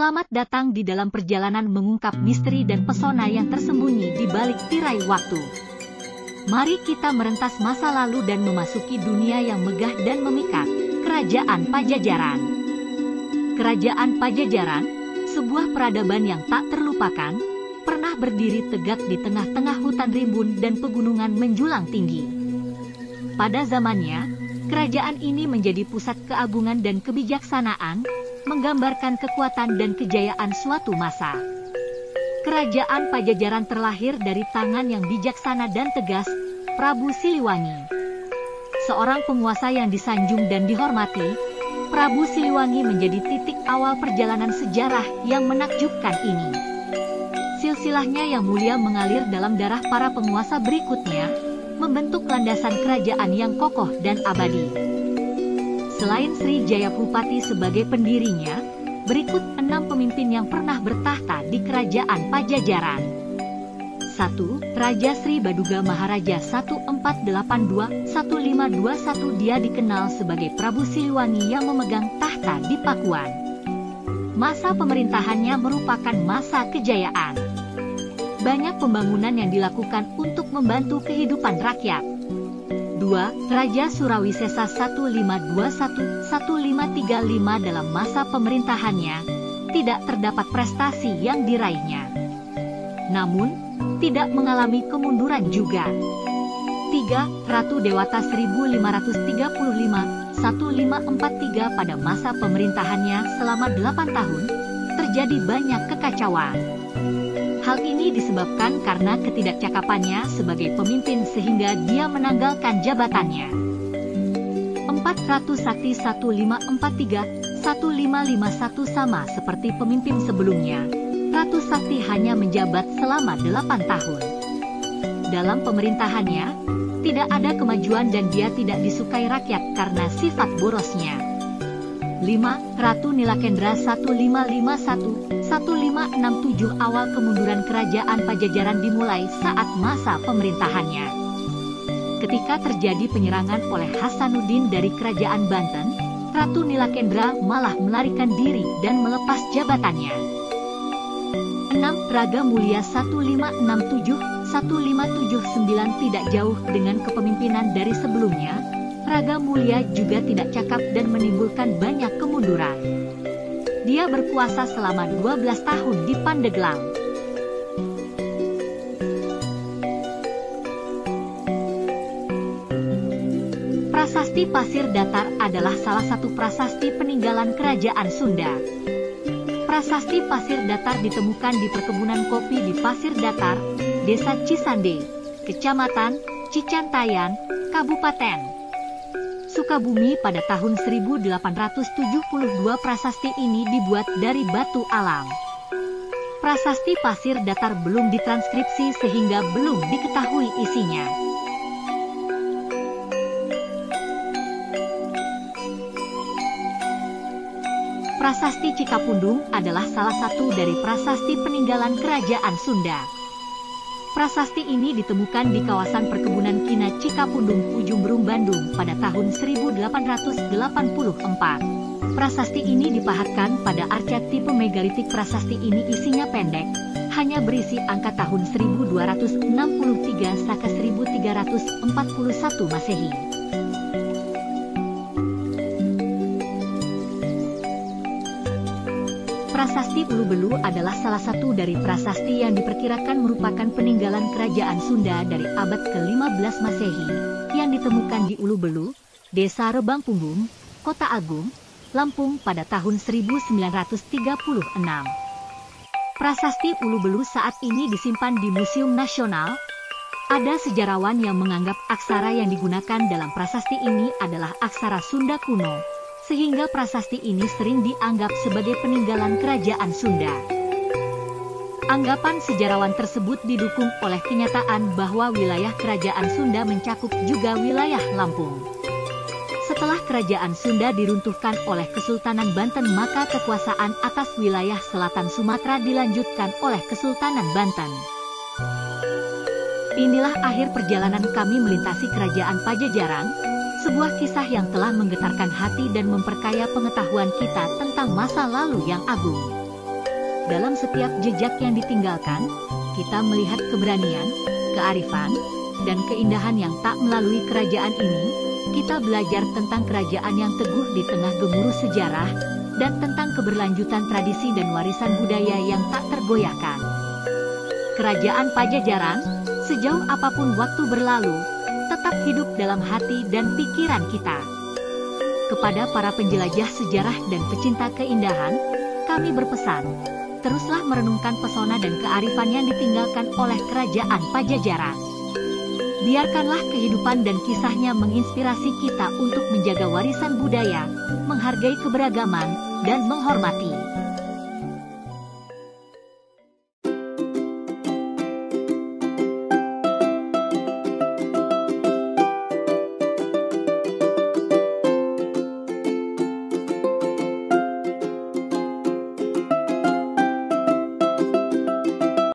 Selamat datang di dalam perjalanan mengungkap misteri dan pesona yang tersembunyi di balik tirai waktu. Mari kita merentas masa lalu dan memasuki dunia yang megah dan memikat, Kerajaan Pajajaran. Kerajaan Pajajaran, sebuah peradaban yang tak terlupakan, pernah berdiri tegak di tengah-tengah hutan rimbun dan pegunungan menjulang tinggi. Pada zamannya, kerajaan ini menjadi pusat keagungan dan kebijaksanaan, menggambarkan kekuatan dan kejayaan suatu masa. Kerajaan Pajajaran terlahir dari tangan yang bijaksana dan tegas, Prabu Siliwangi. Seorang penguasa yang disanjung dan dihormati, Prabu Siliwangi menjadi titik awal perjalanan sejarah yang menakjubkan ini. Silsilahnya yang mulia mengalir dalam darah para penguasa berikutnya, membentuk landasan kerajaan yang kokoh dan abadi. Selain Sri Jayapupati sebagai pendirinya, berikut 6 pemimpin yang pernah bertahta di Kerajaan Pajajaran. 1. Raja Sri Baduga Maharaja 1482-1521. Dia dikenal sebagai Prabu Siliwangi yang memegang tahta di Pakuan. Masa pemerintahannya merupakan masa kejayaan. Banyak pembangunan yang dilakukan untuk membantu kehidupan rakyat. 2. Raja Surawisesa 1521-1535. Dalam masa pemerintahannya, tidak terdapat prestasi yang diraihnya. Namun, tidak mengalami kemunduran juga. 3. Ratu Dewata 1535-1543. Pada masa pemerintahannya selama 8 tahun, terjadi banyak kekacauan. Hal ini disebabkan karena ketidakcakapannya sebagai pemimpin sehingga dia menanggalkan jabatannya. 4. Ratu Sakti 1543-1551. Sama seperti pemimpin sebelumnya, Ratu Sakti hanya menjabat selama 8 tahun. Dalam pemerintahannya, tidak ada kemajuan dan dia tidak disukai rakyat karena sifat borosnya. 5. Ratu Nilakendra 1551-1567. Awal kemunduran kerajaan Pajajaran dimulai saat masa pemerintahannya. Ketika terjadi penyerangan oleh Hasanuddin dari kerajaan Banten, Ratu Nilakendra malah melarikan diri dan melepas jabatannya. 6. Raga Mulia 1567-1579. Tidak jauh dengan kepemimpinan dari sebelumnya, Raga Mulia juga tidak cakap dan menimbulkan banyak kemunduran. Dia berkuasa selama 12 tahun di Pandeglang. Prasasti Pasir Datar adalah salah satu prasasti peninggalan Kerajaan Sunda. Prasasti Pasir Datar ditemukan di perkebunan kopi di Pasir Datar, Desa Cisande, Kecamatan Cicantayan, Kabupaten Sukabumi pada tahun 1872. Prasasti ini dibuat dari batu alam. Prasasti Pasir Datar belum ditranskripsi sehingga belum diketahui isinya. Prasasti Cikapundung adalah salah satu dari prasasti peninggalan Kerajaan Sunda. Prasasti ini ditemukan di kawasan perkebunan Kina Cikapundung, Ujung Berung, Bandung pada tahun 1884. Prasasti ini dipahatkan pada arca tipe megalitik. Prasasti ini isinya pendek, hanya berisi angka tahun 1263-1341 Masehi. Prasasti Ulu Belu adalah salah satu dari prasasti yang diperkirakan merupakan peninggalan Kerajaan Sunda dari abad ke-15 Masehi, yang ditemukan di Ulu Belu, Desa Rebang Punggung, Kota Agung, Lampung pada tahun 1936. Prasasti Ulu Belu saat ini disimpan di Museum Nasional. Ada sejarawan yang menganggap aksara yang digunakan dalam prasasti ini adalah aksara Sunda kuno, sehingga prasasti ini sering dianggap sebagai peninggalan Kerajaan Sunda. Anggapan sejarawan tersebut didukung oleh kenyataan bahwa wilayah Kerajaan Sunda mencakup juga wilayah Lampung. Setelah Kerajaan Sunda diruntuhkan oleh Kesultanan Banten, maka kekuasaan atas wilayah selatan Sumatera dilanjutkan oleh Kesultanan Banten. Inilah akhir perjalanan kami melintasi Kerajaan Pajajaran, sebuah kisah yang telah menggetarkan hati dan memperkaya pengetahuan kita tentang masa lalu yang agung. Dalam setiap jejak yang ditinggalkan, kita melihat keberanian, kearifan, dan keindahan yang tak melalui kerajaan ini. Kita belajar tentang kerajaan yang teguh di tengah gemuruh sejarah, dan tentang keberlanjutan tradisi dan warisan budaya yang tak tergoyahkan. Kerajaan Pajajaran, sejauh apapun waktu berlalu, tetap hidup dalam hati dan pikiran kita. Kepada para penjelajah sejarah dan pecinta keindahan, kami berpesan, teruslah merenungkan pesona dan kearifan yang ditinggalkan oleh Kerajaan Pajajaran. Biarkanlah kehidupan dan kisahnya menginspirasi kita untuk menjaga warisan budaya, menghargai keberagaman, dan menghormati